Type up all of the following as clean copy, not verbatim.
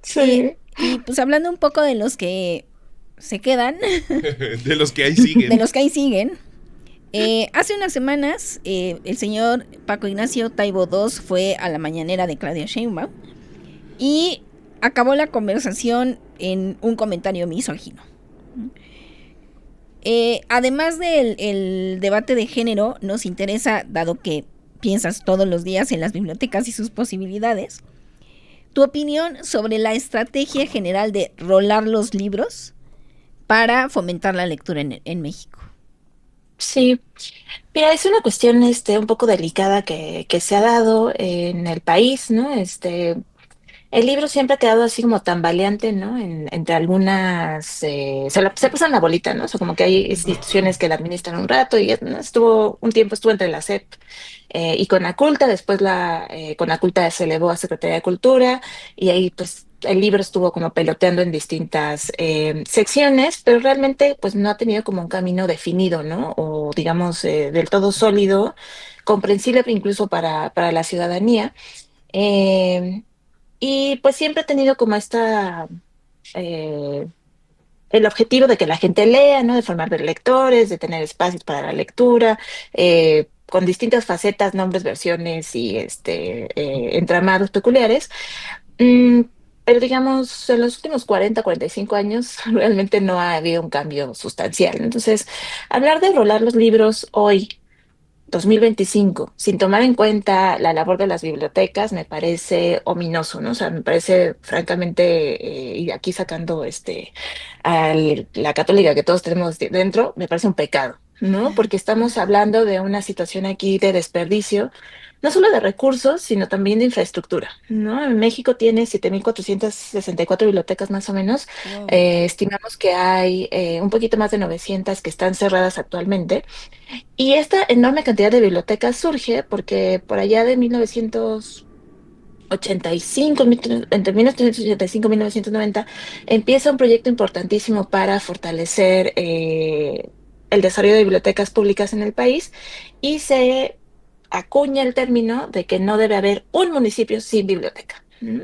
Sí. Y pues hablando un poco de los que se quedan, De los que ahí de siguen. los que ahí siguen, hace unas semanas el señor Paco Ignacio Taibo II fue a la mañanera de Claudia Sheinbaum y acabó la conversación en un comentario misógino. Además del el debate de género, nos interesa, dado que piensas todos los días en las bibliotecas y sus posibilidades, tu opinión sobre la estrategia general de rolar los libros para fomentar la lectura en México. Sí, mira, es una cuestión un poco delicada que se ha dado en el país, ¿no? El libro siempre ha quedado así como tambaleante, ¿no? Entre algunas, se pasan la bolita, ¿no? O sea, como que hay instituciones que la administran un rato y ¿no? Estuvo un tiempo, estuvo entre la SEP y Conaculta, después la Conaculta se elevó a Secretaría de Cultura y ahí pues el libro estuvo como peloteando en distintas secciones, pero realmente pues no ha tenido como un camino definido, ¿no? O digamos del todo sólido, comprensible incluso para la ciudadanía. Eh, y pues siempre he tenido como eh, el objetivo de que la gente lea, ¿no? De formar de lectores, de tener espacios para la lectura, con distintas facetas, nombres, versiones y entramados peculiares. Mm, pero digamos, en los últimos 40, 45 años realmente no ha habido un cambio sustancial. Entonces, hablar de rolar los libros hoy 2025, sin tomar en cuenta la labor de las bibliotecas, me parece ominoso, ¿no? O sea, me parece francamente, y aquí sacando la católica que todos tenemos dentro, me parece un pecado, ¿no? Porque estamos hablando de una situación aquí de desperdicio, no solo de recursos, sino también de infraestructura, ¿no? México tiene 7.464 bibliotecas más o menos. Wow. Estimamos que hay un poquito más de 900 que están cerradas actualmente. Y esta enorme cantidad de bibliotecas surge porque por allá de 1985, entre 1985 y 1990, empieza un proyecto importantísimo para fortalecer el desarrollo de bibliotecas públicas en el país y se acuña el término de que no debe haber un municipio sin biblioteca. ¿Mm?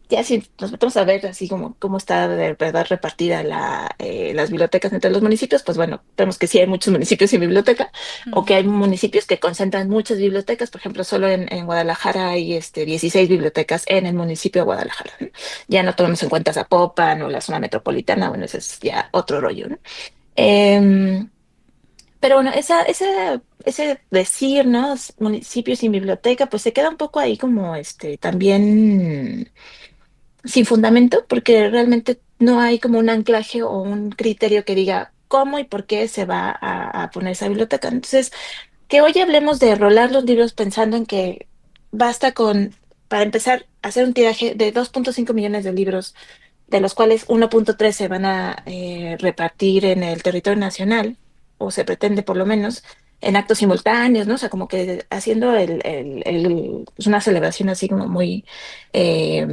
Ya si nos metemos a ver así como cómo está de verdad repartida las bibliotecas entre los municipios, pues bueno, vemos que sí hay muchos municipios sin biblioteca o que hay municipios que concentran muchas bibliotecas. Por ejemplo, solo en Guadalajara hay 16 bibliotecas en el municipio de Guadalajara, ¿no? Ya no tomamos en cuenta Zapopan o la zona metropolitana, bueno, ese es ya otro rollo, ¿no? Em, pero bueno, ese decir, ¿no? Municipios sin biblioteca, pues se queda un poco ahí como también sin fundamento, porque realmente no hay como un anclaje o un criterio que diga cómo y por qué se va a poner esa biblioteca. Entonces, que hoy hablemos de rolar los libros pensando en que basta con, para empezar, hacer un tiraje de 2.5 millones de libros, de los cuales 1.3 se van a repartir en el territorio nacional, o se pretende por lo menos, en actos simultáneos, ¿no? O sea, como que haciendo pues una celebración así como muy eh,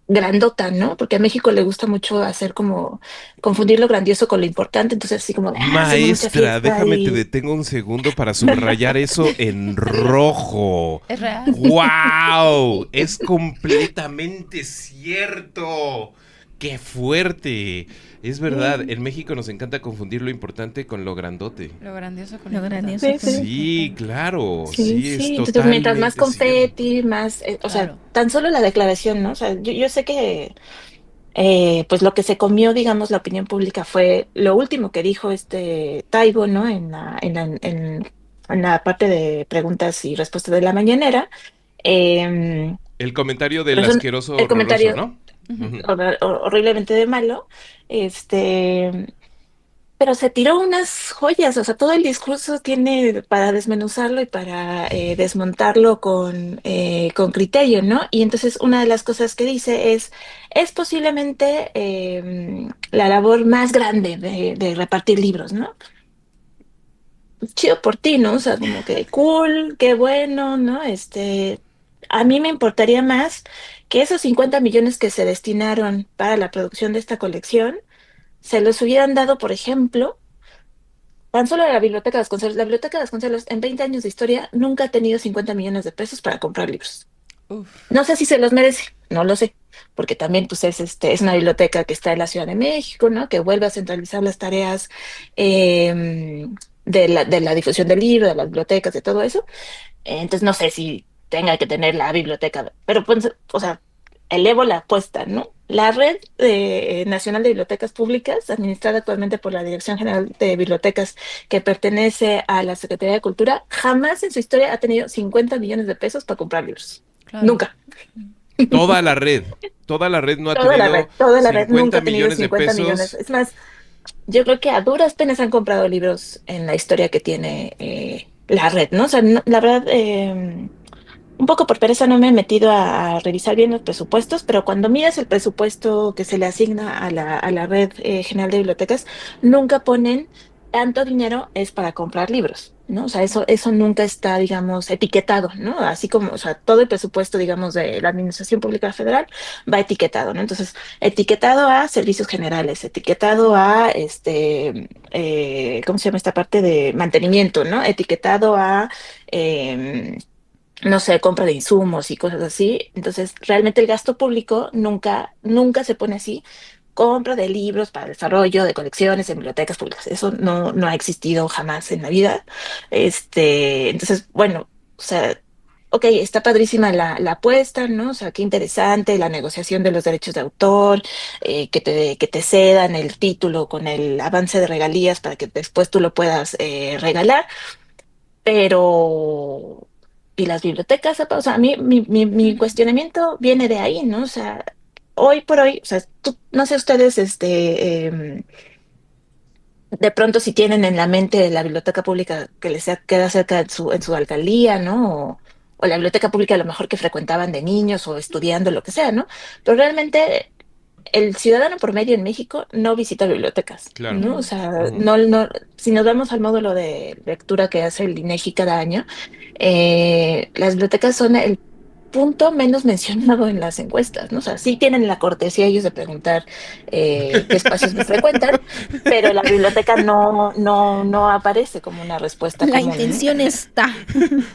grandota, ¿no? Porque a México le gusta mucho hacer como confundir lo grandioso con lo importante, entonces así como de, hacemos mucha Maestra, fiesta déjame te y... detengo un segundo para subrayar eso en rojo. Es real. ¡Wow! Es completamente cierto. ¡Qué fuerte! Es verdad, Sí, en México nos encanta confundir lo importante con lo grandote. Lo grandioso con lo grandioso sí, con lo sí, Sí, importante. claro, sí, sí, es sí. Entonces, mientras más totalmente cierto. confeti, más, o sea, Claro. tan solo la declaración, ¿no? O sea, yo sé que, pues lo que se comió, digamos, la opinión pública fue lo último que dijo Taibo, ¿no? En la parte de preguntas y respuestas de la mañanera. Em, El comentario pero del es asqueroso el horroroso, comentario ¿no? Ujú. horriblemente de malo. Este, pero se tiró unas joyas, o sea, todo el discurso tiene para desmenuzarlo y para desmontarlo con criterio, ¿no? Y entonces una de las cosas que dice es posiblemente la labor más grande de repartir libros, ¿no? Chido por ti, ¿no? O sea, como que cool, qué bueno, ¿no? A mí me importaría más que esos 50 millones que se destinaron para la producción de esta colección se los hubieran dado, por ejemplo, tan solo a la Biblioteca de Vasconcelos. La Biblioteca de Vasconcelos en 20 años de historia nunca ha tenido 50 millones de pesos para comprar libros. Uf. No sé si se los merece, no lo sé, porque también pues es una biblioteca que está en la Ciudad de México, ¿no? Que vuelve a centralizar las tareas de la difusión del libro, de las bibliotecas, de todo eso. Entonces no sé si tenga que tener la biblioteca, pero pues, o sea, elevo la apuesta, ¿no? La Red Nacional de Bibliotecas Públicas, administrada actualmente por la Dirección General de Bibliotecas, que pertenece a la Secretaría de Cultura, jamás en su historia ha tenido 50 millones de pesos para comprar libros. Claro. Nunca. Toda la red. Toda la red no ha Toda la red, tenido toda la red nunca 50 ha tenido millones de 50 millones. pesos. Es más, yo creo que a duras penas han comprado libros en la historia que tiene la red, ¿no? O sea, la verdad, un poco por pereza no me he metido a revisar bien los presupuestos, pero cuando miras el presupuesto que se le asigna a la Red General de Bibliotecas, nunca ponen tanto dinero es para comprar libros, ¿no? O sea, eso nunca está, digamos, etiquetado, ¿no? Así como, o sea, todo el presupuesto, digamos, de la Administración Pública Federal va etiquetado, ¿no? Entonces, etiquetado a servicios generales, etiquetado a, ¿cómo se llama esta parte de mantenimiento, ¿no? Etiquetado a... no sé, compra de insumos y cosas así. Entonces, realmente el gasto público nunca se pone así. Compra de libros para desarrollo, de colecciones, en bibliotecas públicas. Eso no ha existido jamás en la vida. Entonces, bueno, o sea, ok, está padrísima la apuesta, ¿no? O sea, qué interesante la negociación de los derechos de autor, que te cedan el título con el avance de regalías para que después tú lo puedas regalar, pero ¿y las bibliotecas? O sea, a mí mi cuestionamiento viene de ahí, ¿no? O sea, hoy por hoy, o sea, no sé ustedes, de pronto si tienen en la mente la biblioteca pública que queda cerca en su alcaldía, ¿no? O la biblioteca pública a lo mejor que frecuentaban de niños o estudiando, lo que sea, ¿no? Pero realmente el ciudadano promedio en México no visita bibliotecas, Claro. ¿no? O sea, Ujú. si nos vamos al módulo de lectura que hace el INEGI cada año, las bibliotecas son el punto menos mencionado en las encuestas, ¿no? O sea, sí tienen la cortesía ellos de preguntar qué espacios me frecuentan, pero la biblioteca no aparece como una respuesta La común, ¿no? intención está.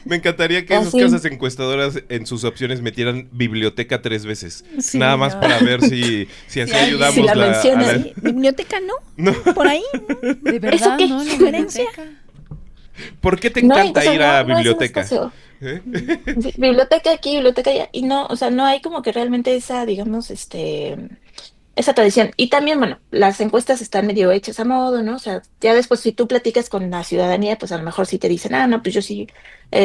Me encantaría que esas Así, casas encuestadoras en sus opciones metieran biblioteca 3 veces. Nada Sí, más no. para ver si Si así alguien, si ayudamos la a mencionan, Sí, biblioteca no. No. Por ahí, de ¿eso verdad, qué? ¿no? La sugerencia. biblioteca. ¿Por qué te No hay, o encanta sea, ir a no es un biblioteca? espacio. ¿Eh? Sí, biblioteca aquí, biblioteca allá, y no, o sea, no hay como que realmente esa, digamos, esa tradición. Y también, bueno, las encuestas están medio hechas a modo, ¿no? O sea, ya después si tú platicas con la ciudadanía, pues a lo mejor sí te dicen, ah, no, pues yo sí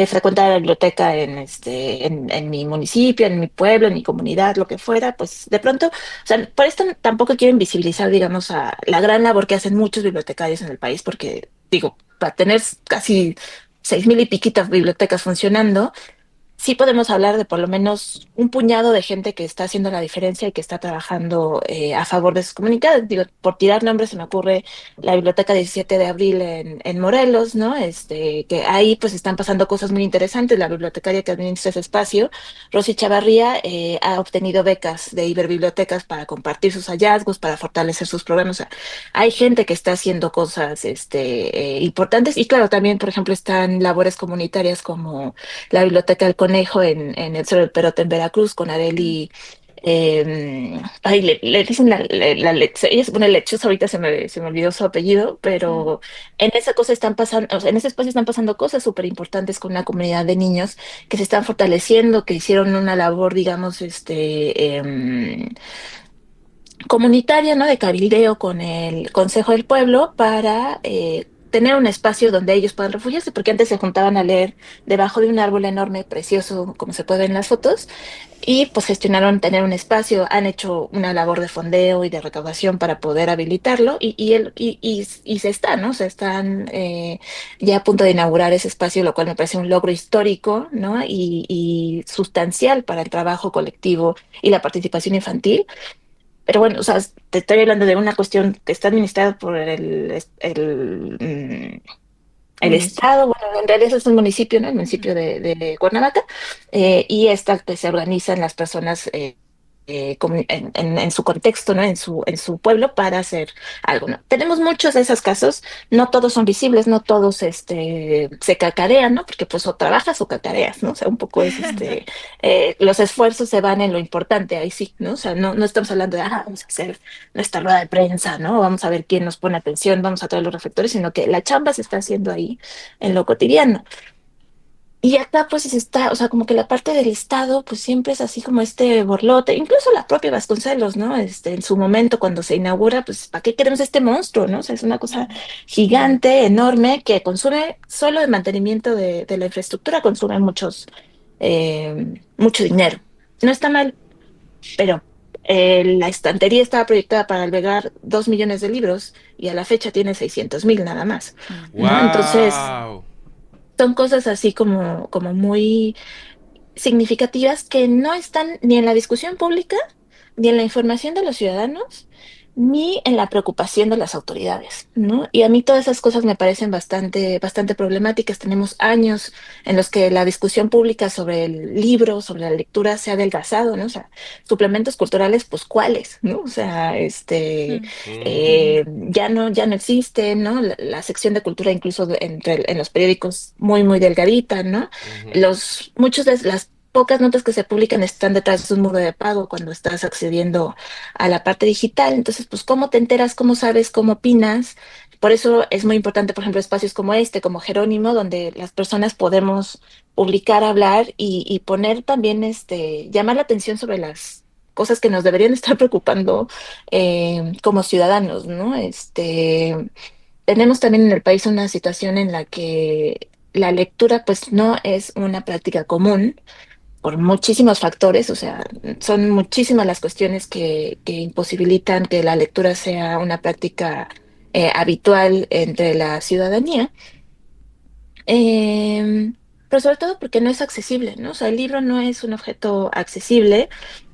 frecuentaba la biblioteca en mi municipio, en mi pueblo, en mi comunidad, lo que fuera, pues de pronto, o sea, por esto tampoco quieren visibilizar, digamos, a la gran labor que hacen muchos bibliotecarios en el país, porque, digo, para tener casi 6,000 y piquitas bibliotecas funcionando, sí podemos hablar de por lo menos un puñado de gente que está haciendo la diferencia y que está trabajando a favor de sus comunidades. Digo, por tirar nombres, se me ocurre la Biblioteca 17 de Abril en Morelos, ¿no? Que ahí pues están pasando cosas muy interesantes. La bibliotecaria que administra ese espacio, Rosy Chavarría, ha obtenido becas de Iberbibliotecas para compartir sus hallazgos, para fortalecer sus programas. O sea, hay gente que está haciendo cosas importantes y claro, también, por ejemplo, están labores comunitarias como la Biblioteca del Conejo en el Cerro del Perote en Veracruz con Areli. Ay, le dicen ella se pone lechosa, ahorita se me olvidó su apellido, Mm. pero en esa cosa están pasando, o sea, en ese espacio están pasando cosas súper importantes con una comunidad de niños que se están fortaleciendo, que hicieron una labor, digamos, comunitaria, ¿no? De cabildeo con el Consejo del Pueblo para tener un espacio donde ellos puedan refugiarse, porque antes se juntaban a leer debajo de un árbol enorme, precioso, como se puede ver en las fotos, y pues gestionaron tener un espacio, han hecho una labor de fondeo y de recaudación para poder habilitarlo, y se está, ¿no? Se están ya a punto de inaugurar ese espacio, lo cual me parece un logro histórico, ¿no? Y sustancial para el trabajo colectivo y la participación infantil. Pero bueno, o sea, te estoy hablando de una cuestión que está administrada por el Municipio. Estado, bueno, en realidad es un municipio, ¿no? El municipio de Cuernavaca, y esta que se organizan las personas. en su contexto, ¿no? En su pueblo para hacer algo, ¿no? Tenemos muchos de esos casos, no todos son visibles, no todos se cacarean, ¿no? Porque pues o trabajas o cacareas, ¿no? O sea, un poco es los esfuerzos se van en lo importante, ahí sí, ¿no? O sea, no estamos hablando de, vamos a hacer nuestra rueda de prensa, ¿no? Vamos a ver quién nos pone atención, vamos a traer los reflectores, sino que la chamba se está haciendo ahí en lo cotidiano. Y acá pues está, o sea, como que la parte del Estado pues siempre es así como este borlote, incluso la propia Vasconcelos, ¿no? En su momento cuando se inaugura, pues ¿para qué queremos este monstruo, no? O sea, es una cosa gigante, enorme, que consume solo de mantenimiento de la infraestructura, consume mucho dinero. No está mal, pero la estantería estaba proyectada para albergar 2 millones de libros y a la fecha tiene 600,000 nada más, ¿no? Entonces, ¡Wow! son cosas así como muy significativas que no están ni en la discusión pública, ni en la información de los ciudadanos, ni en la preocupación de las autoridades, ¿no? Y a mí todas esas cosas me parecen bastante problemáticas. Tenemos años en los que la discusión pública sobre el libro, sobre la lectura se ha adelgazado, ¿no? O sea, suplementos culturales, pues ¿cuáles? ¿No? O sea, ya no existe, ¿no? La sección de cultura incluso en los periódicos muy delgadita, ¿no? Ujú. Muchos de las pocas notas que se publican están detrás de un muro de pago cuando estás accediendo a la parte digital. Entonces, pues, ¿cómo te enteras? ¿Cómo sabes? ¿Cómo opinas? Por eso es muy importante, por ejemplo, espacios como este, como Jerónimo, donde las personas podemos publicar, hablar y poner también, llamar la atención sobre las cosas que nos deberían estar preocupando como ciudadanos, ¿no? Tenemos también en el país una situación en la que la lectura pues no es una práctica común por muchísimos factores, o sea, son muchísimas las cuestiones que imposibilitan que la lectura sea una práctica habitual entre la ciudadanía. Em, pero sobre todo porque no es accesible, ¿no? O sea, el libro no es un objeto accesible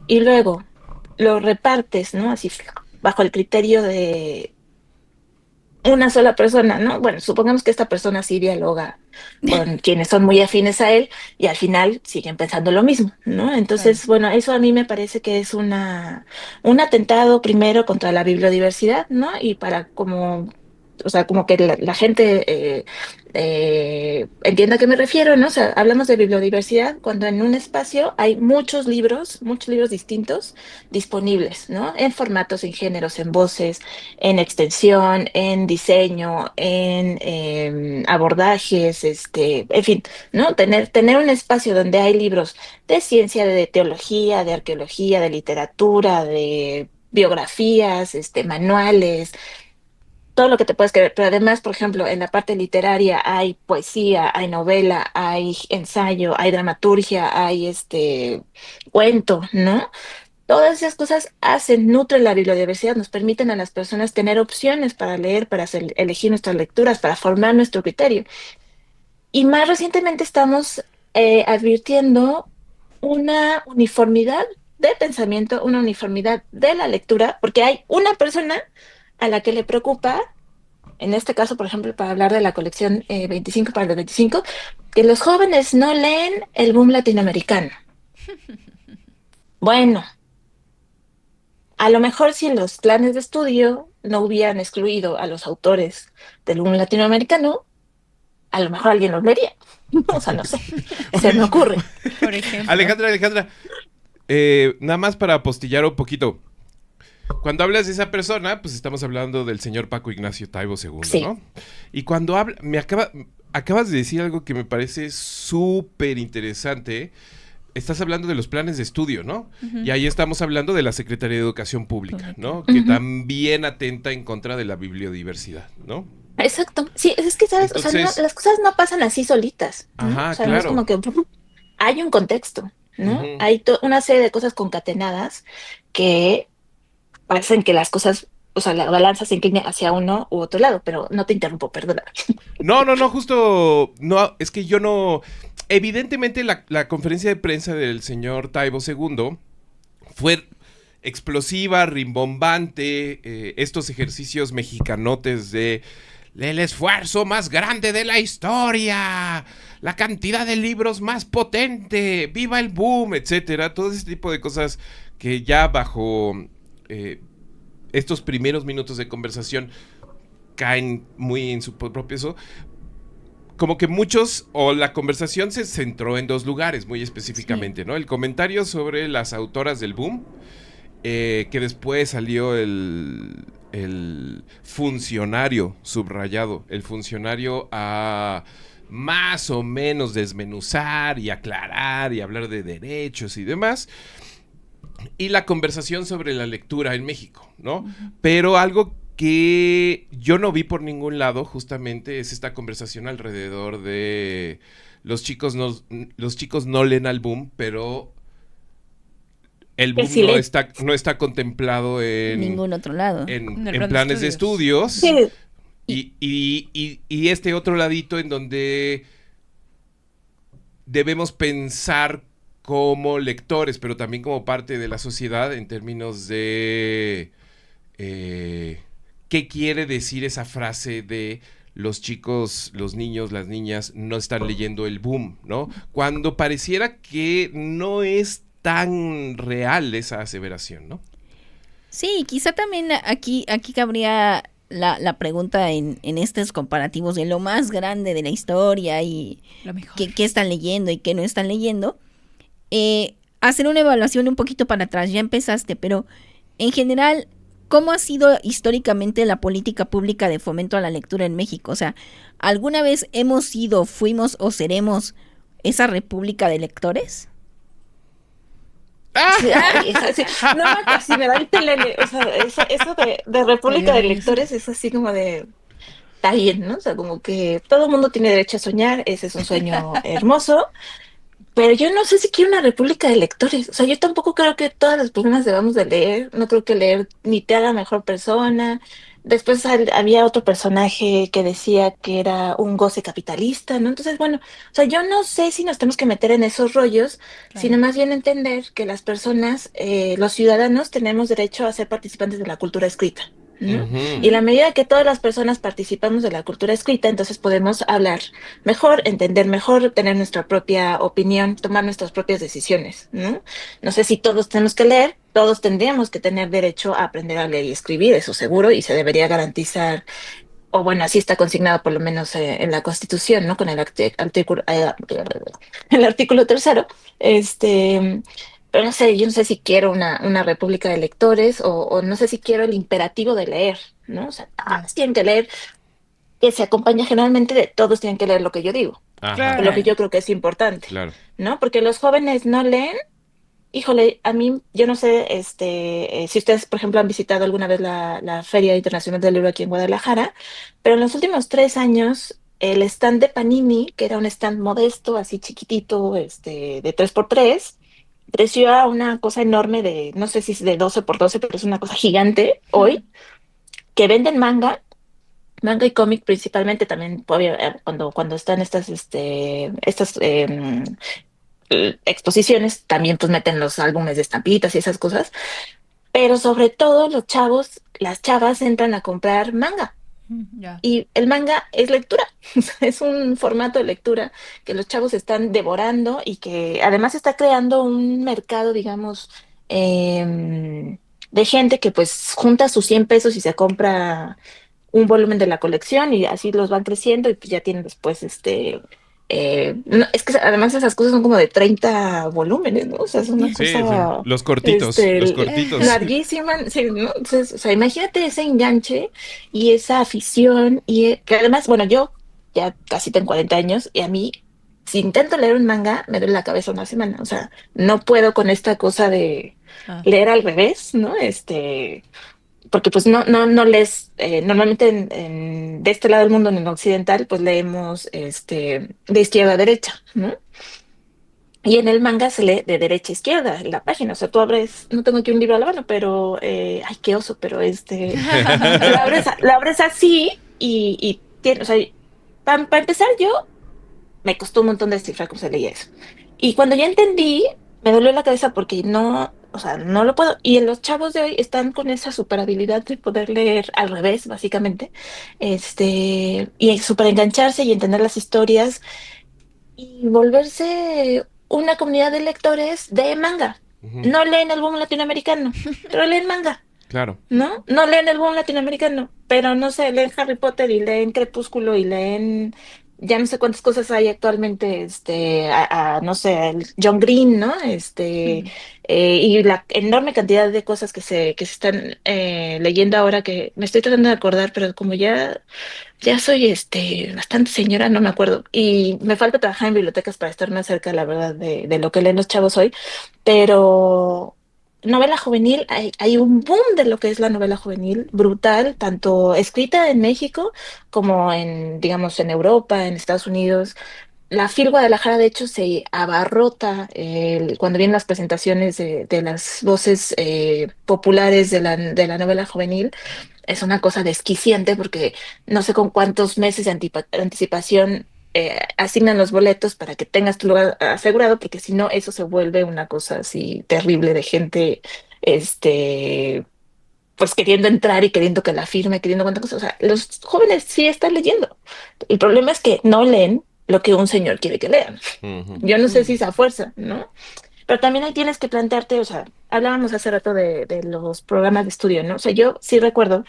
y luego lo repartes, ¿no? Así bajo el criterio de una sola persona, ¿no? Bueno, supongamos que esta persona sí dialoga con quienes son muy afines a él y al final siguen pensando lo mismo, ¿no? Claro. Entonces, bueno, eso a mí me parece que es un atentado primero contra la biodiversidad, ¿no? Y para como, o sea, como que la gente entienda a qué me refiero, ¿no? O sea, hablamos de biodiversidad cuando en un espacio hay muchos libros distintos disponibles, ¿no? En formatos, en géneros, en voces, en extensión, en diseño, en abordajes, en fin, ¿no? Tener un espacio donde hay libros de ciencia, de teología, de arqueología, de literatura, de biografías, manuales, todo lo que te puedes creer, pero además, por ejemplo, en la parte literaria hay poesía, hay novela, hay ensayo, hay dramaturgia, hay cuento, ¿no? Todas esas cosas nutren la bibliodiversidad, nos permiten a las personas tener opciones para leer, para elegir nuestras lecturas, para formar nuestro criterio. Y más recientemente estamos advirtiendo una uniformidad de pensamiento, una uniformidad de la lectura, porque hay una persona a la que le preocupa, en este caso, por ejemplo, para hablar de la colección 25 para los 25, que los jóvenes no leen el boom latinoamericano. Bueno, a lo mejor si en los planes de estudio no hubieran excluido a los autores del boom latinoamericano, a lo mejor alguien los leería. O sea, no sé, se me Oye, ocurre. Por ejemplo. Alejandra, nada más para apostillar un poquito. Cuando hablas de esa persona, pues estamos hablando del señor Paco Ignacio Taibo II, Sí. ¿no? Y cuando acabas de decir algo que me parece súper interesante. Estás hablando de los planes de estudio, ¿no? Ujú. Y ahí estamos hablando de la Secretaría de Educación Pública, Pública. ¿no? Que Ujú. también atenta en contra de la biodiversidad, ¿no? Exacto. Sí, es que, ¿sabes? O sea, Entonces, las cosas no pasan así solitas, ¿no? O ajá, sea, no es claro. como que hay un contexto, ¿no? Ujú. Hay una serie de cosas concatenadas que hacen que las cosas, o sea, la balanza se incline hacia uno u otro lado, pero no te interrumpo, perdona. No, justo, no, es que yo no, evidentemente la conferencia de prensa del señor Taibo II fue explosiva, rimbombante, estos ejercicios mexicanotes de el esfuerzo más grande de la historia, la cantidad de libros más potente, viva el boom, etcétera. Todo ese tipo de cosas que ya bajo estos primeros minutos de conversación caen muy en su propio peso. Como que muchos, o la conversación se centró en dos lugares muy específicamente, Sí. ¿no? El comentario sobre las autoras del boom, que después salió el funcionario subrayado, el funcionario a más o menos desmenuzar y aclarar y hablar de derechos y demás, y la conversación sobre la lectura en México, ¿no? Pero algo que yo no vi por ningún lado justamente es esta conversación alrededor de los chicos no leen al boom, pero el Que boom sí leen. no está contemplado Ningún otro lado. En el en plan de planes de estudios. Sí, Y este otro ladito en donde debemos pensar como lectores, pero también como parte de la sociedad en términos de qué quiere decir esa frase de los chicos, los niños, las niñas no están leyendo el boom, ¿no? Cuando pareciera que no es tan real esa aseveración, ¿no? Sí, quizá también aquí cabría la pregunta en estos comparativos de lo más grande de la historia y Lo mejor. qué están leyendo y qué no están leyendo. Hacer una evaluación un poquito para atrás, ya empezaste, pero en general, ¿cómo ha sido históricamente la política pública de fomento a la lectura en México? O sea, ¿alguna vez hemos sido, fuimos o seremos esa república de lectores? sí, ay, es así. No, casi me da el telele. O sea, eso de República de Lectores es así como de. Está bien, ¿no? O sea, como que todo el mundo tiene derecho a soñar, ese es un sueño hermoso, pero yo no sé si quiero una república de lectores. O sea, yo tampoco creo que todas las personas debamos de leer. No creo que leer ni te haga mejor persona. Después había otro personaje que decía que era un goce capitalista, ¿no? Entonces, bueno, o sea, yo no sé si nos tenemos que meter en esos rollos, Claro. sino más bien entender que las personas, los ciudadanos, tenemos derecho a ser participantes de la cultura escrita, ¿no? Ujú. Y en la medida que todas las personas participamos de la cultura escrita, entonces podemos hablar mejor, entender mejor, tener nuestra propia opinión, tomar nuestras propias decisiones, ¿no? No sé si todos tenemos que leer, todos tendríamos que tener derecho a aprender a leer y escribir, eso seguro, y se debería garantizar, o bueno, así está consignado por lo menos en la Constitución, ¿no? Con el artículo tercero, pero no sé, yo no sé si quiero una república de lectores o no sé si quiero el imperativo de leer, ¿no? O sea, Ya. todos tienen que leer, que se acompaña generalmente de todos tienen que leer lo que yo digo, Ajá, o lo que Claro. yo creo que es importante, claro. ¿no? Porque los jóvenes no leen. Híjole, a mí, yo no sé, si ustedes, por ejemplo, han visitado alguna vez la Feria Internacional del Libro aquí en Guadalajara, pero en los últimos 3 años, el stand de Panini, que era un stand modesto, así chiquitito, de 3x3, creció a una cosa enorme de, no sé si es de 12x12, pero es una cosa gigante hoy, que venden manga y cómic principalmente, también cuando están estas exposiciones, también pues meten los álbumes de estampitas y esas cosas, pero sobre todo los chavos, las chavas entran a comprar manga Ya. y el manga es lectura, es un formato de lectura que los chavos están devorando y que además está creando un mercado, digamos, de gente que pues junta sus 100 pesos y se compra un volumen de la colección y así los van creciendo y pues ya tienen después es que además esas cosas son como de 30 volúmenes, ¿no? O sea, es una Sí, sí. cosa Los cortitos. larguísima, sí, ¿no? Entonces, o sea, imagínate ese enganche y esa afición y que además, bueno, yo ya casi tengo 40 años y a mí, si intento leer un manga, me duele la cabeza una semana, o sea, no puedo con esta cosa de Ah, leer al revés, ¿no? Porque pues no lees, normalmente de este lado del mundo, en el occidental, pues leemos de izquierda a derecha, ¿no? Y en el manga se lee de derecha a izquierda, en la página. O sea, tú abres, no tengo aquí un libro a la mano, pero, ay, qué oso, pero lo abres así y tiene, o sea, para empezar yo, me costó un montón descifrar cómo se leía eso. Y cuando ya entendí, me dolió la cabeza porque no. o sea, no lo puedo. Y los chavos de hoy están con esa super habilidad de poder leer al revés, básicamente, y super engancharse y entender las historias y volverse una comunidad de lectores de manga. Ujú. No leen el boom latinoamericano, pero leen manga. Claro. ¿No? No leen el boom latinoamericano, pero no sé, leen Harry Potter y leen Crepúsculo y leen, ya no sé cuántas cosas hay actualmente, no sé, el John Green, ¿no? Y la enorme cantidad de cosas que se están leyendo ahora que me estoy tratando de acordar, pero como ya soy bastante señora, no me acuerdo. Y me falta trabajar en bibliotecas para estar más cerca, la verdad, de lo que leen los chavos hoy. Pero novela juvenil, hay un boom de lo que es la novela juvenil, brutal, tanto escrita en México como digamos, en Europa, en Estados Unidos. La FIL Guadalajara, de hecho, se abarrota cuando vienen las presentaciones de las voces populares de la novela juvenil. Es una cosa desquiciante porque no sé con cuántos meses de anticipación asignan los boletos para que tengas tu lugar asegurado, porque si no, eso se vuelve una cosa así terrible de gente, este, pues queriendo entrar y queriendo que la firme, queriendo cuántas cosas. O sea, los jóvenes sí están leyendo. El problema es que no leen lo que un señor quiere que lean. Ujú. Yo no sé si es a fuerza, ¿no? Pero también ahí tienes que plantearte, o sea, hablábamos hace rato de los programas de estudio, ¿no? O sea, yo sí recuerdo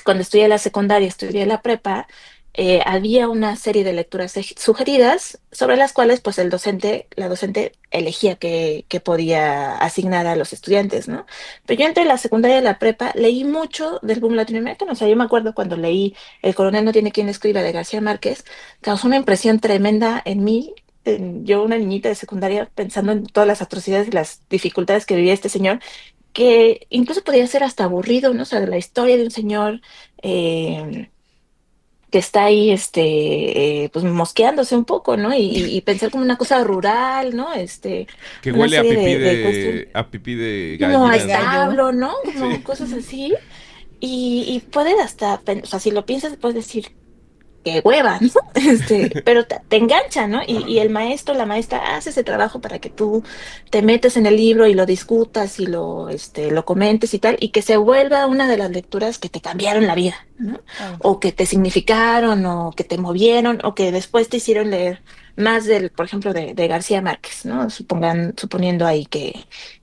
cuando estudié la secundaria, estudié la prepa, había una serie de lecturas sugeridas sobre las cuales pues la docente elegía qué podía asignar a los estudiantes, ¿no? Pero yo entre la secundaria y la prepa leí mucho del boom latinoamericano. O sea, yo me acuerdo cuando leí El coronel no tiene quien escriba de García Márquez, causó una impresión tremenda en mí. Yo, una niñita de secundaria, pensando en todas las atrocidades y las dificultades que vivía este señor, que incluso podría ser hasta aburrido, ¿no? O sea, de la historia de un señor eh, que está ahí, pues mosqueándose un poco, ¿no? Y pensar como una cosa rural, ¿no? Que Una huele a serie pipí de cuestiones a pipí de como a De gallinas, ¿no? gallo. establo, ¿no? Sí. Como cosas así. Y puede hasta, o sea, si lo piensas, puedes decir, qué hueva, ¿no? Pero te engancha, ¿no? Y el maestro, la maestra hace ese trabajo para que tú te metas en el libro y lo discutas y lo comentes y tal, y que se vuelva una de las lecturas que te cambiaron la vida, ¿no? Claro. O que te significaron, o que te movieron, o que después te hicieron leer más por ejemplo, de García Márquez, ¿no? Suponiendo ahí que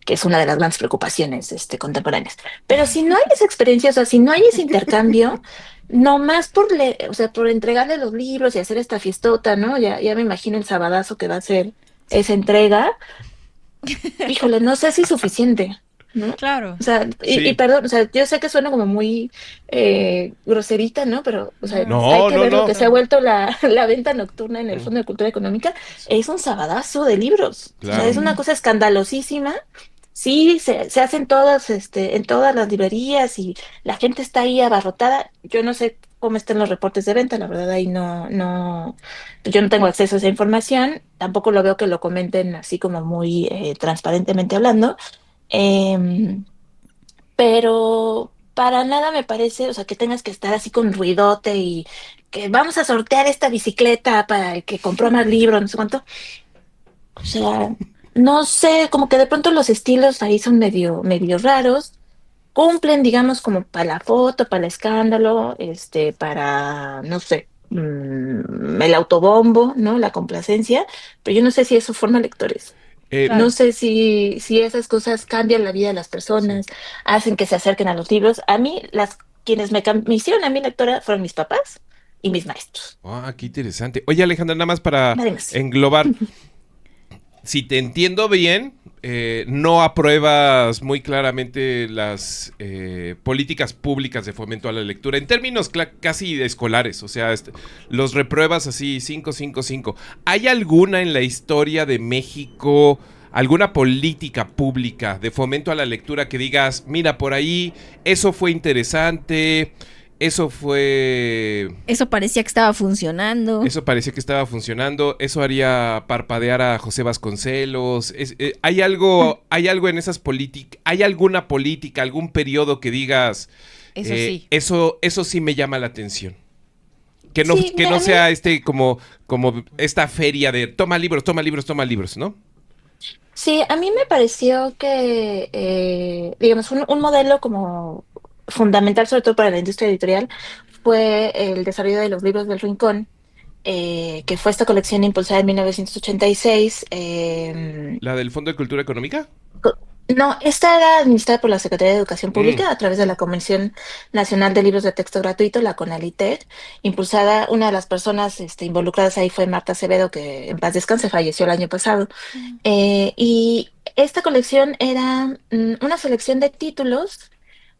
es una de las grandes preocupaciones contemporáneas. Pero si no hay esa experiencia, o sea, si no hay ese intercambio, no más o sea, por entregarle los libros y hacer esta fiestota, ¿no? Ya me imagino el sabadazo que va a ser esa entrega. Híjole, no sé si es suficiente, ¿no? Claro. O sea, y Sí. perdón, o sea, yo sé que suena como muy groserita, ¿no? Pero, o sea, No, hay No, que no, ver lo no. que se ha vuelto la venta nocturna en el Mm. Fondo de Cultura Económica. Es un sabadazo de libros. O sea, es Claro. una cosa escandalosísima. Sí, se hacen todas, en todas las librerías y la gente está ahí abarrotada. Yo no sé cómo están los reportes de venta, la verdad ahí no, yo no tengo acceso a esa información, tampoco lo veo que lo comenten así como muy transparentemente hablando. Em, pero para nada me parece, o sea, que tengas que estar así con ruidote y que vamos a sortear esta bicicleta para el que compró más libros, no sé cuánto. O sea, no sé, como que de pronto los estilos ahí son medio raros. Cumplen, digamos, como para la foto, para el escándalo, para, no sé, el autobombo, ¿no? La complacencia, pero yo no sé si eso forma lectores. Eh, No claro. sé si esas cosas cambian la vida de las sí. personas, hacen que se acerquen a los libros. A mí, quienes me hicieron a mí lectora fueron mis papás y mis maestros. Ah, qué interesante. Oye, Alejandra, nada más para Nadie más. englobar. Si te entiendo bien, no apruebas muy claramente las políticas públicas de fomento a la lectura en términos casi escolares, o sea, los repruebas así 5, 5, 5. ¿Hay alguna en la historia de México, alguna política pública de fomento a la lectura que digas, mira, por ahí eso fue interesante, eso fue Eso parecía que estaba funcionando. eso parecía que estaba funcionando. Eso haría parpadear a José Vasconcelos. Hay algo en esas políticas. ¿Hay alguna política, algún periodo que digas, Eso sí. eso sí me llama la atención? Que no, Sí, que no a mí sea como esta feria de toma libros, toma libros, toma libros, ¿no? Sí, a mí me pareció que, digamos, un modelo como fundamental, sobre todo para la industria editorial, fue el desarrollo de los libros del Rincón, que fue esta colección impulsada en 1986. ¿La del Fondo de Cultura Económica? Co- No, esta era administrada por la Secretaría de Educación Mm, Pública a través de la Comisión Nacional de Libros de Texto Gratuito, la CONALITEG, impulsada. Una de las personas involucradas ahí fue Marta Acevedo, que en paz descanse, falleció el año pasado. Y esta colección era una selección de títulos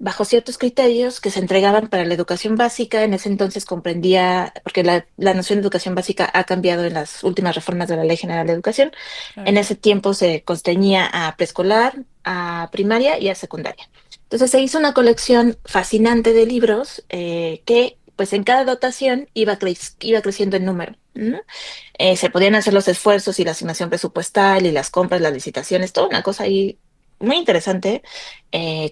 bajo ciertos criterios que se entregaban para la educación básica. En ese entonces comprendía, porque la noción de educación básica ha cambiado en las últimas reformas de la Ley General de Educación. En Claro. ese tiempo se constreñía a preescolar, a primaria y a secundaria. Entonces se hizo una colección fascinante de libros que, pues en cada dotación iba creciendo en número, ¿no? Se podían hacer los esfuerzos y la asignación presupuestal y las compras, las licitaciones, toda una cosa ahí muy interesante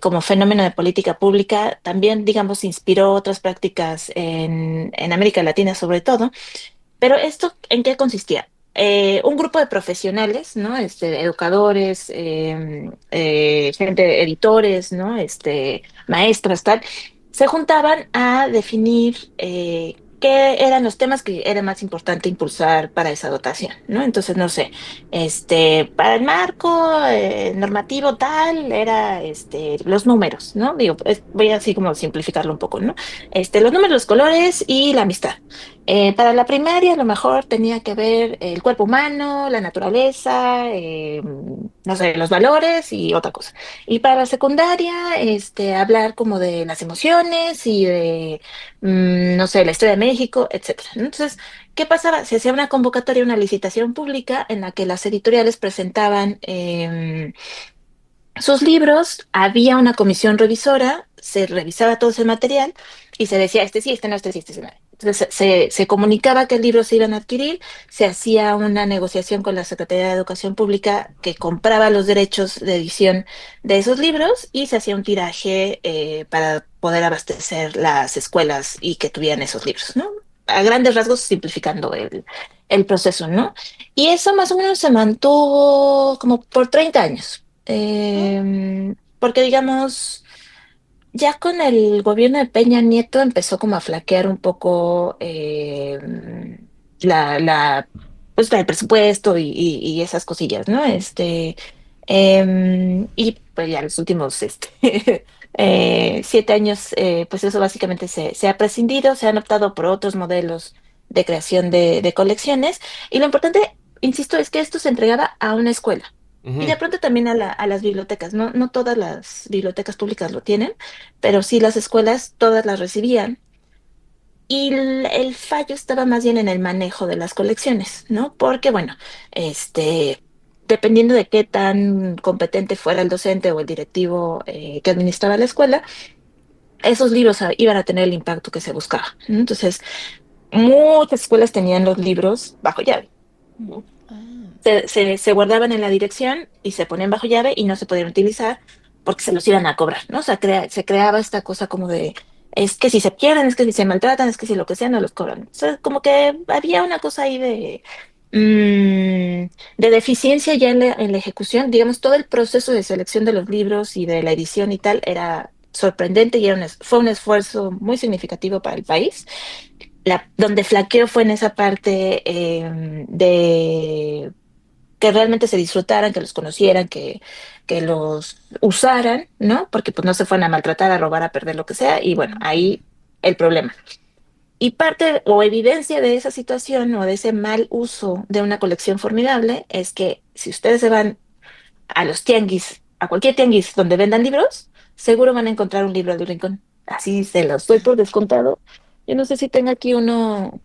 como fenómeno de política pública. También, digamos, inspiró otras prácticas en América Latina sobre todo. Pero esto, ¿en qué consistía? Un grupo de profesionales, ¿no? Educadores, gente, editores, ¿no? Maestras, tal, se juntaban a definir qué eran los temas que era más importante impulsar para esa dotación, ¿no? Entonces, no sé, para el marco normativo tal, era los números, ¿no? Digo, voy así como a simplificarlo un poco, ¿no? Los números, los colores y la amistad. Para la primaria, a lo mejor tenía que ver el cuerpo humano, la naturaleza, no sé, los valores y otra cosa. Y para la secundaria, hablar como de las emociones y de, no sé, la historia de México, etcétera, ¿no? Entonces, ¿qué pasaba? Se hacía una convocatoria, una licitación pública en la que las editoriales presentaban sus libros, había una comisión revisora, se revisaba todo ese material y se decía, este sí, este no, este sí, este sí. No. Entonces se comunicaba que el libro se iban a adquirir, se hacía una negociación con la Secretaría de Educación Pública que compraba los derechos de edición de esos libros y se hacía un tiraje para poder abastecer las escuelas y que tuvieran esos libros, ¿no? A grandes rasgos, simplificando el proceso, ¿no? Y eso más o menos se mantuvo como por 30 años. Ah, Porque digamos, ya con el gobierno de Peña Nieto empezó como a flaquear un poco pues el presupuesto y esas cosillas, ¿no? Y pues ya los últimos 7 años, pues eso básicamente se ha prescindido, se han optado por otros modelos de creación de colecciones. Y lo importante, insisto, es que esto se entregaba a una escuela. Y ujú. de pronto también a las bibliotecas, ¿no? No todas las bibliotecas públicas lo tienen, pero sí las escuelas todas las recibían. Y el fallo estaba más bien en el manejo de las colecciones, ¿no? Porque, bueno, dependiendo de qué tan competente fuera el docente o el directivo que administraba la escuela, esos libros iban a tener el impacto que se buscaba, ¿no? Entonces, muchas escuelas tenían los libros bajo llave, ¿no? Se guardaban en la dirección y se ponían bajo llave y no se podían utilizar porque se los iban a cobrar, ¿no? O sea, se creaba esta cosa como de, es que si se pierden, es que si se maltratan, es que si lo que sea, no los cobran. O sea, como que había una cosa ahí de deficiencia ya en la ejecución. Digamos, todo el proceso de selección de los libros y de la edición y tal era sorprendente y fue un esfuerzo muy significativo para el país. Donde flaqueó fue en esa parte de que realmente se disfrutaran, que los conocieran, que los usaran, ¿no? Porque pues no se fueran a maltratar, a robar, a perder lo que sea, y bueno, ahí el problema. Y parte o evidencia de esa situación o de ese mal uso de una colección formidable es que si ustedes se van a los tianguis, a cualquier tianguis donde vendan libros, seguro van a encontrar un libro de Rincón. Así se los doy por descontado. Yo no sé si tengo aquí uno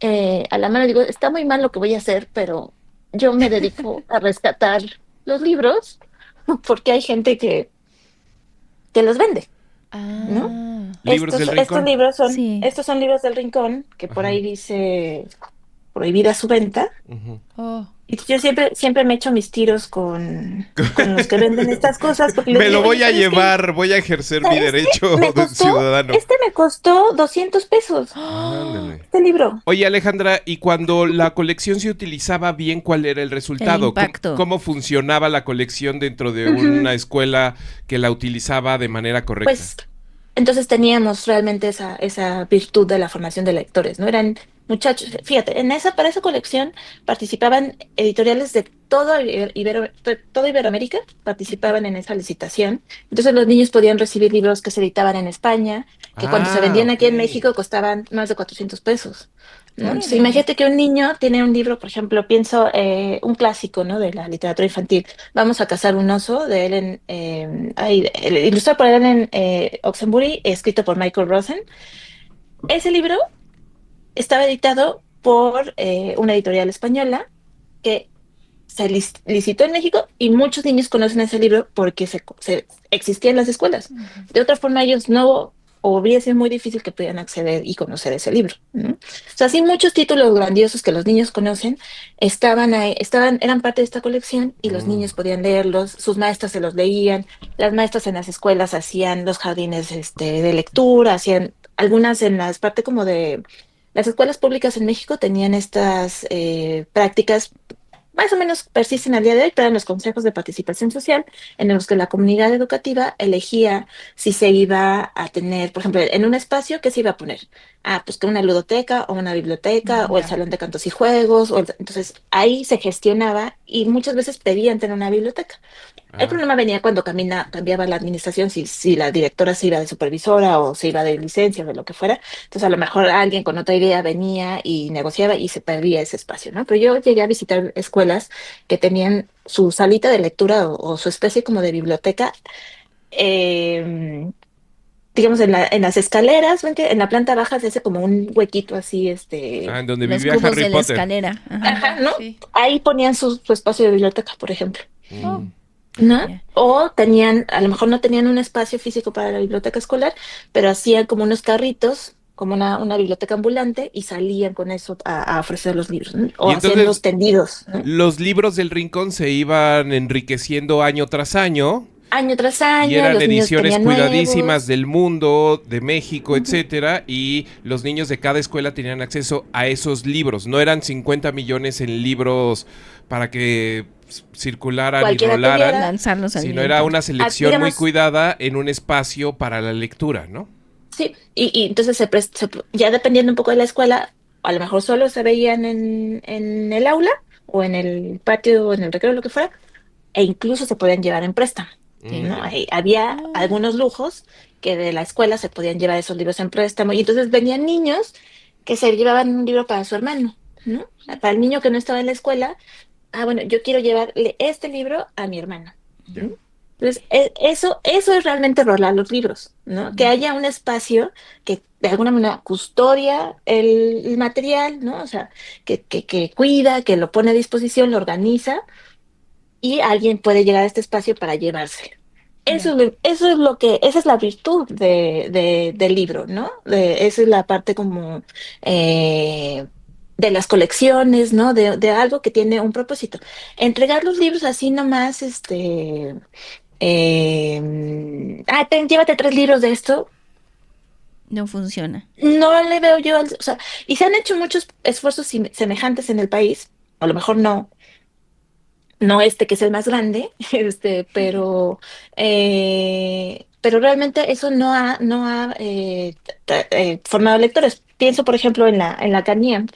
a la mano, digo, está muy mal lo que voy a hacer, pero yo me dedico a rescatar los libros porque hay gente que los vende, ¿no? ah, Libros del Estos Rincón. libros son, sí. estos son libros del Rincón, que por Ajá. ahí dice. prohibida su venta. Ujú. Oh. Y yo siempre me echo mis tiros con los que venden estas cosas, porque les Me lo digo, oye, voy a ¿sabes qué? llevar, voy a ejercer mi ¿Sabes qué? derecho de ciudadano. Este me costó 200 pesos, Ándale. este libro. Oye, Alejandra, y cuando la colección se utilizaba bien, ¿cuál era el El resultado? impacto. ¿Cómo funcionaba la colección dentro de Ujú. una escuela que la utilizaba de manera correcta? Pues entonces teníamos realmente esa virtud de la formación de lectores, ¿no? Eran muchachos, fíjate, para esa colección participaban editoriales de toda Iberoamérica, participaban en esa licitación. Entonces los niños podían recibir libros que se editaban en España, que cuando se Ah, vendían ok. aquí en México costaban más de 400 pesos. ¿No? Entonces, Órale. imagínate que un niño tiene un libro, por ejemplo, pienso un clásico, ¿no? De la literatura infantil. Vamos a cazar un oso, de Ellen, ilustrado por Ellen Oxenbury, escrito por Michael Rosen. Ese libro estaba editado por una editorial española que se licitó en México y muchos niños conocen ese libro porque existía en las escuelas. De otra forma, ellos no, o hubiera sido muy difícil que pudieran acceder y conocer ese libro, ¿no? O sea, sí, muchos títulos grandiosos que los niños conocen estaban ahí, eran parte de esta colección y los Mm. niños podían leerlos, sus maestras se los leían, las maestras en las escuelas hacían los jardines de lectura, hacían algunas en las parte como de... Las escuelas públicas en México tenían estas prácticas más o menos persisten al día de hoy, pero eran los consejos de participación social en los que la comunidad educativa elegía si se iba a tener, por ejemplo, en un espacio, ¿qué se iba a poner? Ah, pues que una ludoteca o una biblioteca o el Ya. salón de cantos y juegos. Entonces ahí se gestionaba y muchas veces pedían tener una biblioteca. El Ah, problema venía cuando cambiaba la administración, si la directora se iba de supervisora o se iba de licencia o de lo que fuera. Entonces, a lo mejor alguien con otra idea venía y negociaba y se perdía ese espacio, ¿no? Pero yo llegué a visitar escuelas que tenían su salita de lectura o su especie como de biblioteca, eh, digamos, en las escaleras, ven que en la planta baja se hace como un huequito así, en donde Los vivía cubos Harry de la Potter. escalera. Ajá. ajá, Ya, ¿no? sí. Ahí ponían su espacio de biblioteca, por ejemplo. Oh, Mm. ¿No? ya. O tenían, a lo mejor no tenían un espacio físico para la biblioteca escolar, pero hacían como unos carritos, como una biblioteca ambulante, y salían con eso a ofrecer los libros, ¿no? O Y hacían los entonces tendidos, ¿no? los libros del Rincón se iban enriqueciendo año tras año Año tras y año, eran los niños ediciones tenían cuidadísimas nuevos. del mundo, de México, Ujú. etcétera, y los niños de cada escuela tenían acceso a esos libros. No eran 50 millones en libros para que circularan y Cualquiera rolaran, tuviera, Lanzarlos al sino era viento. una selección muy digamos, cuidada en un espacio para la lectura, ¿no? sí, y entonces ya dependiendo un poco de la escuela, a lo mejor solo se veían en el aula o en el patio o en el recreo, lo que fuera, e incluso se podían llevar en préstamo. Mm, ¿No? ya. Había Oh, algunos lujos que de la escuela se podían llevar esos libros en préstamo y entonces venían niños que se llevaban un libro para su hermano, ¿no? O sea, para el niño que no estaba en la escuela, bueno, yo quiero llevarle este libro a mi hermano. Ya. ¿No? Entonces, eso es realmente rolar los libros, ¿no? Que ya. haya un espacio que de alguna manera custodia el material, ¿no? O sea, que cuida, que lo pone a disposición, lo organiza y alguien puede llegar a este espacio para llevárselo. Ya. Esa es la virtud del libro, ¿no? Esa es la parte como eh, de las colecciones, ¿no? De algo que tiene un propósito. Entregar los libros así nomás, llévate 3 libros de esto. No funciona. No le veo yo, o sea, y se han hecho muchos esfuerzos semejantes en el país, a lo mejor no este que es el más grande, pero realmente eso no ha formado lectores. Pienso, por ejemplo, en la CANIEM,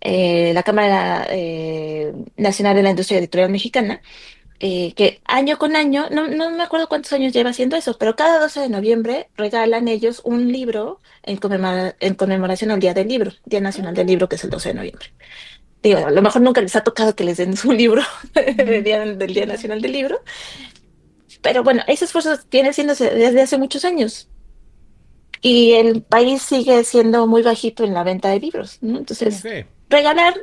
la Cámara Nacional de la Industria Editorial Mexicana, que año con año, no me acuerdo cuántos años lleva haciendo eso, pero cada 12 de noviembre regalan ellos un libro en conmemoración al Día del Libro, Día Nacional del Libro, que es el 12 de noviembre. Digo, a lo mejor nunca les ha tocado que les den su libro del Día Ya. Nacional del Libro, pero bueno, ese esfuerzo viene haciéndose desde hace muchos años y el país sigue siendo muy bajito en la venta de libros, ¿no? Entonces, Sí. regalar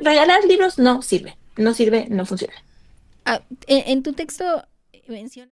libros no sirve, no funciona. Ah, en tu texto menciona